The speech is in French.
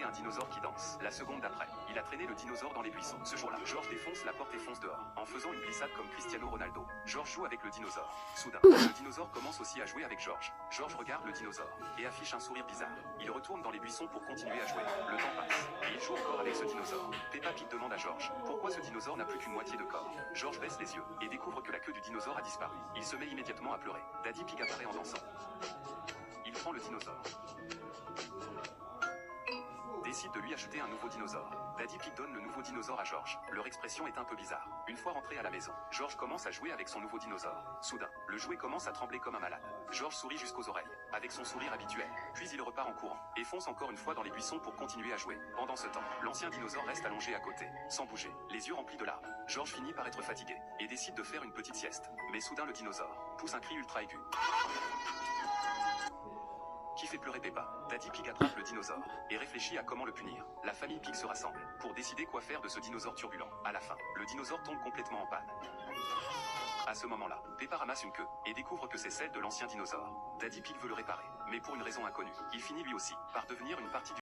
un dinosaure qui danse. La seconde d'après, il a traîné le dinosaure dans les buissons. Ce jour-là, George défonce la porte et fonce dehors, en faisant une glissade comme Cristiano Ronaldo. George joue avec le dinosaure. Soudain, le dinosaure commence aussi à jouer avec George. George regarde le dinosaure et affiche un sourire bizarre. Il retourne dans les buissons pour continuer à jouer. Le temps passe et il joue encore avec ce dinosaure. Peppa Pig demande à George pourquoi ce dinosaure n'a plus qu'une moitié de corps. George baisse les yeux et découvre que la queue du dinosaure a disparu. Il se met immédiatement à pleurer. Daddy Pig apparaît en dansant. Il prend le dinosaure, décide de lui acheter un nouveau dinosaure. Daddy Pig donne le nouveau dinosaure à George. Leur expression est un peu bizarre. Une fois rentré à la maison, George commence à jouer avec son nouveau dinosaure. Soudain, le jouet commence à trembler comme un malade. George sourit jusqu'aux oreilles, avec son sourire habituel. Puis il repart en courant, et fonce encore une fois dans les buissons pour continuer à jouer. Pendant ce temps, l'ancien dinosaure reste allongé à côté, sans bouger, les yeux remplis de larmes. George finit par être fatigué, et décide de faire une petite sieste. Mais soudain le dinosaure pousse un cri ultra aigu qui fait pleurer Peppa. Daddy Pig attrape le dinosaure et réfléchit à comment le punir. La famille Pig se rassemble pour décider quoi faire de ce dinosaure turbulent. À la fin, le dinosaure tombe complètement en panne. À ce moment-là, Peppa ramasse une queue et découvre que c'est celle de l'ancien dinosaure. Daddy Pig veut le réparer, mais pour une raison inconnue, il finit lui aussi par devenir une partie du